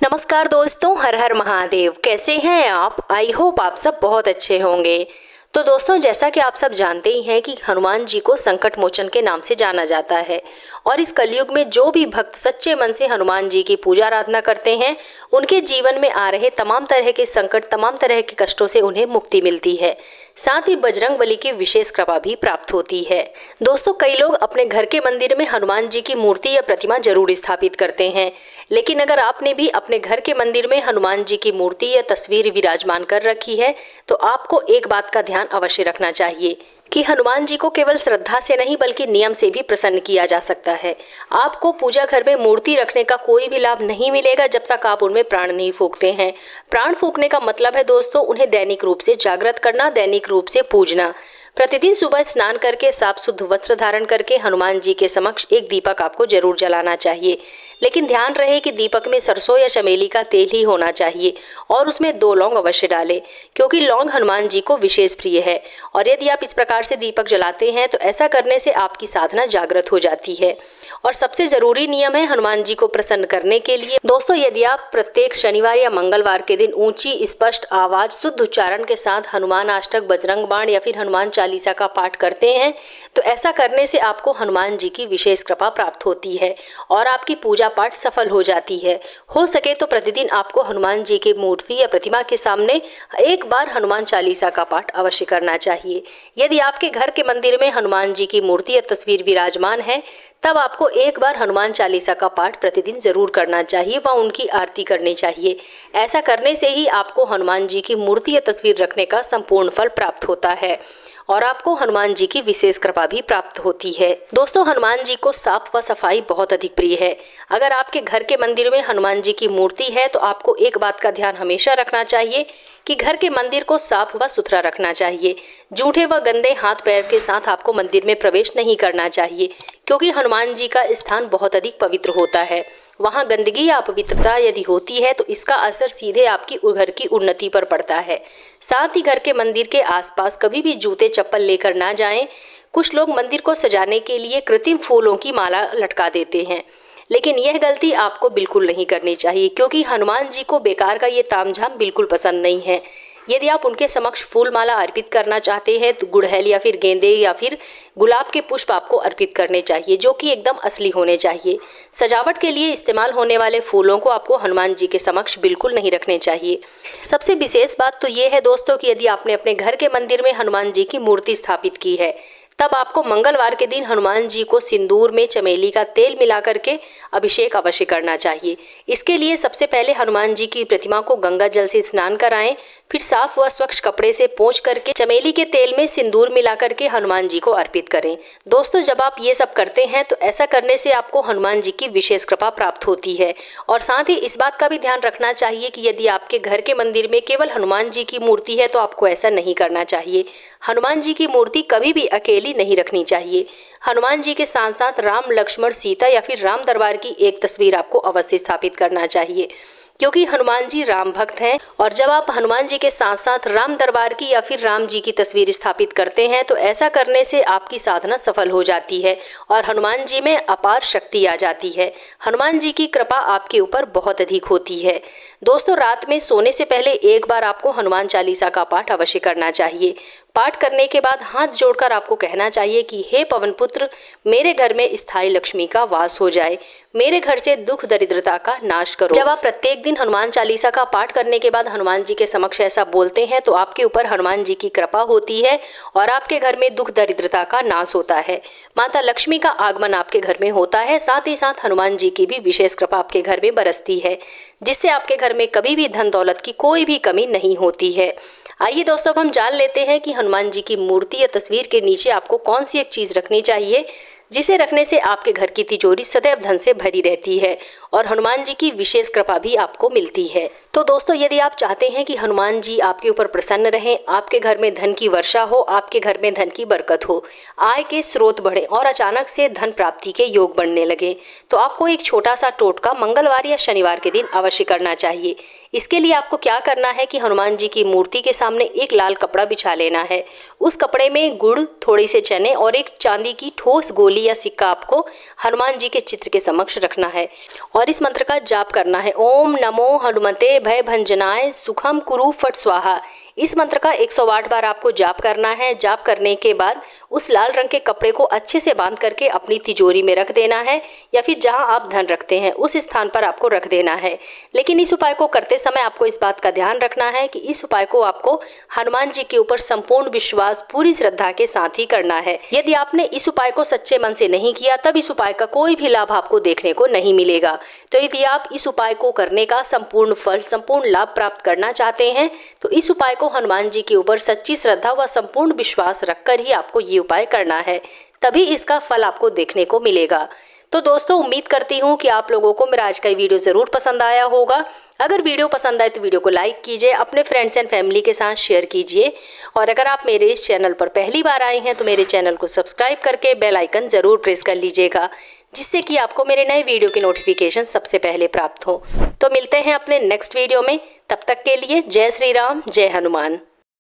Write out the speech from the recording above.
नमस्कार दोस्तों, हर हर महादेव। कैसे हैं आप? आई होप आप सब बहुत अच्छे होंगे। तो दोस्तों, जैसा कि आप सब जानते ही हैं कि हनुमान जी को संकट मोचन के नाम से जाना जाता है और इस कलयुग में जो भी भक्त सच्चे मन से हनुमान जी की पूजा आराधना करते हैं, उनके जीवन में आ रहे तमाम तरह के संकट, तमाम तरह के कष्टों से उन्हें मुक्ति मिलती है। साथ ही बजरंग बली की विशेष कृपा भी प्राप्त होती है। दोस्तों, कई लोग अपने घर के मंदिर में हनुमान जी की मूर्ति या प्रतिमा जरूर स्थापित करते हैं, लेकिन अगर आपने भी अपने घर के मंदिर में हनुमान जी की मूर्ति या तस्वीर विराजमान कर रखी है, तो आपको एक बात का ध्यान अवश्य रखना चाहिए कि हनुमान जी को केवल श्रद्धा से नहीं बल्कि नियम से भी प्रसन्न किया जा सकता है। आपको पूजा घर में मूर्ति रखने का कोई भी लाभ नहीं मिलेगा जब तक आप उनमें प्राण नहीं फूंकते हैं। प्राण फूंकने का मतलब है दोस्तों, उन्हें दैनिक रूप से जागृत करना, दैनिक रूप से पूजना। प्रतिदिन सुबह स्नान करके साफ शुद्ध वस्त्र धारण करके हनुमान जी के समक्ष एक दीपक आपको जरूर जलाना चाहिए, लेकिन ध्यान रहे कि दीपक में सरसों या चमेली का तेल ही होना चाहिए और उसमें 2 लौंग अवश्य डालें, क्योंकि लौंग हनुमान जी को विशेष प्रिय है। और यदि आप इस प्रकार से दीपक जलाते हैं तो ऐसा करने से आपकी साधना जागृत हो जाती है। और सबसे जरूरी नियम है हनुमान जी को प्रसन्न करने के लिए दोस्तों, यदि आप प्रत्येक शनिवार या मंगलवार के दिन ऊंची स्पष्ट आवाज शुद्ध उच्चारण के साथ हनुमान अष्टक, बजरंग बाण या फिर हनुमान चालीसा का पाठ करते हैं, तो ऐसा करने से आपको हनुमान जी की विशेष कृपा प्राप्त होती है और आपकी पूजा पाठ सफल हो जाती है। हो सके तो प्रतिदिन आपको हनुमान जी की मूर्ति या प्रतिमा के सामने एक बार हनुमान चालीसा का पाठ अवश्य करना चाहिए। यदि आपके घर के मंदिर में हनुमान जी की मूर्ति या तस्वीर विराजमान है, तब आपको एक बार हनुमान चालीसा का पाठ प्रतिदिन जरूर करना चाहिए व उनकी आरती करनी चाहिए। ऐसा करने से ही आपको हनुमान जी की मूर्ति या तस्वीर रखने का संपूर्ण फल प्राप्त होता है और आपको हनुमान जी की विशेष कृपा भी प्राप्त होती है। दोस्तों, हनुमान जी को साफ व सफाई बहुत अधिक प्रिय है। अगर आपके घर के मंदिर में हनुमान जी की मूर्ति है तो आपको एक बात का ध्यान हमेशा रखना चाहिए कि घर के मंदिर को साफ व सुथरा रखना चाहिए। जूठे व गंदे हाथ पैर के साथ आपको मंदिर में प्रवेश नहीं करना चाहिए, क्योंकि हनुमान जी का स्थान बहुत अधिक पवित्र होता है। वहाँ गंदगी या अपवित्रता यदि होती है तो इसका असर सीधे आपकी घर की उन्नति पर पड़ता है। साथ ही घर के मंदिर के आसपास कभी भी जूते चप्पल लेकर ना जाएं। कुछ लोग मंदिर को सजाने के लिए कृत्रिम फूलों की माला लटका देते हैं, लेकिन यह गलती आपको बिल्कुल नहीं करनी चाहिए, क्योंकि हनुमान जी को बेकार का ये तामझाम बिल्कुल पसंद नहीं है। यदि आप उनके समक्ष फूल माला अर्पित करना चाहते हैं तो गुड़हल या फिर गेंदे या फिर गुलाब के पुष्प आपको अर्पित करने चाहिए, जो कि एकदम असली होने चाहिए। सजावट के लिए इस्तेमाल होने वाले फूलों को आपको हनुमान जी के समक्ष बिल्कुल नहीं रखने चाहिए। सबसे विशेष बात तो ये है दोस्तों कि यदि आपने अपने घर के मंदिर में हनुमान जी की मूर्ति स्थापित की है, तब आपको मंगलवार के दिन हनुमान जी को सिंदूर में चमेली का तेल मिला करके अभिषेक अवश्य करना चाहिए। इसके लिए सबसे पहले हनुमान जी की प्रतिमा को गंगा जल से स्नान कराएं, फिर साफ व स्वच्छ कपड़े से पोंछ करके चमेली के तेल में सिंदूर मिला करके हनुमान जी को अर्पित करें। दोस्तों, जब आप ये सब करते हैं तो ऐसा करने से आपको हनुमान जी की विशेष कृपा प्राप्त होती है। और साथ ही इस बात का भी ध्यान रखना चाहिए कि यदि आपके घर के मंदिर में केवल हनुमान जी की मूर्ति है तो आपको ऐसा नहीं करना चाहिए। हनुमान जी की मूर्ति कभी भी अकेली नहीं रखनी चाहिए। हनुमान जी के साथ साथ राम, लक्ष्मण, सीता या फिर राम दरबार की एक तस्वीर आपको अवश्य स्थापित करना चाहिए, क्योंकि हनुमान जी राम भक्त हैं। और जब आप हनुमान जी के साथ साथ राम दरबार की या फिर राम जी की तस्वीर स्थापित करते हैं तो ऐसा करने से आपकी साधना सफल हो जाती है और हनुमान जी में अपार शक्ति आ जाती है। हनुमान जी की कृपा आपके ऊपर बहुत अधिक होती है। दोस्तों, रात में सोने से पहले एक बार आपको हनुमान चालीसा का पाठ अवश्य करना चाहिए। पाठ करने के बाद हाथ जोड़कर आपको कहना चाहिए कि हे पवन पुत्र, मेरे घर में स्थायी लक्ष्मी का वास हो जाए, मेरे घर से दुख दरिद्रता का नाश करो। जब आप प्रत्येक दिन हनुमान चालीसा का पाठ करने के बाद हनुमान जी के समक्ष ऐसा बोलते हैं तो आपके ऊपर हनुमान जी की कृपा होती है और आपके घर में दुख दरिद्रता का नाश होता है। माता लक्ष्मी का आगमन आपके घर में होता है। साथ ही साथ हनुमान जी की भी विशेष कृपा आपके घर में बरसती है, जिससे आपके घर में कभी भी धन दौलत की कोई भी कमी नहीं होती है। आइए दोस्तों, अब हम जान लेते हैं कि हनुमान जी की मूर्ति या तस्वीर के नीचे आपको कौन सी एक चीज रखनी चाहिए, जिसे रखने से आपके घर की तिजोरी सदैव धन से भरी रहती है और हनुमान जी की विशेष कृपा भी आपको मिलती है। तो दोस्तों, यदि आप चाहते हैं कि हनुमान जी आपके ऊपर प्रसन्न रहें, आपके घर में धन की वर्षा हो, आपके घर में धन की बरकत हो, आय के स्रोत बढ़े और अचानक से धन प्राप्ति के योग बनने लगे, तो आपको एक छोटा सा टोटका मंगलवार या शनिवार के दिन अवश्य करना चाहिए। इसके लिए आपको क्या करना है कि हनुमान जी की मूर्ति के सामने एक लाल कपड़ा बिछा लेना है। उस कपड़े में गुड़, थोड़ी से चने और एक चांदी की ठोस गोली या सिक्का आपको हनुमान जी के चित्र के समक्ष रखना है और इस मंत्र का जाप करना है। ओम नमो हनुमते भय भंजनाय सुखम कुरु फट स्वाहा। इस मंत्र का 108 बार आपको जाप करना है। जाप करने के बाद उस लाल रंग के कपड़े को अच्छे से बांध करके अपनी तिजोरी में रख देना है या फिर जहां आप धन रखते हैं उस स्थान पर आपको रख देना है। लेकिन इस उपाय को करते समय आपको इस बात का ध्यान रखना है कि इस उपाय को आपको हनुमान जी के ऊपर संपूर्ण विश्वास, पूरी श्रद्धा के साथ ही करना है। यदि आपने इस उपाय को सच्चे मन से नहीं किया तब इस उपाय का कोई भी लाभ आपको देखने को नहीं मिलेगा। तो यदि आप इस उपाय को करने का संपूर्ण फल, संपूर्ण लाभ प्राप्त करना चाहते हैं तो इस उपाय को हनुमान जी के ऊपर सच्ची श्रद्धा व संपूर्ण विश्वास रखकर ही आपको ये उपाय करना है, तभी इसका फल आपको देखने को मिलेगा। तो दोस्तों, उम्मीद करती हूँ कि आप लोगों को मेरा आज का वीडियो ज़रूर पसंद आया होगा। अगर वीडियो पसंद आए तो वीडियो को लाइक कीजिए, अपने फ्रेंड्स एंड फैमिली के साथ शेयर कीजिए और अगर आप मेरे इस चैनल पर पहली बार आए हैं तो मेरे चैनल को सब्सक्राइब करके बेल आइकन ज़रूर प्रेस कर लीजिएगा, जिससे कि आपको मेरे नए वीडियो की नोटिफिकेशन सबसे पहले प्राप्त हो। तो मिलते हैं अपने नेक्स्ट वीडियो में, तब तक के लिए जय श्री राम, जय हनुमान।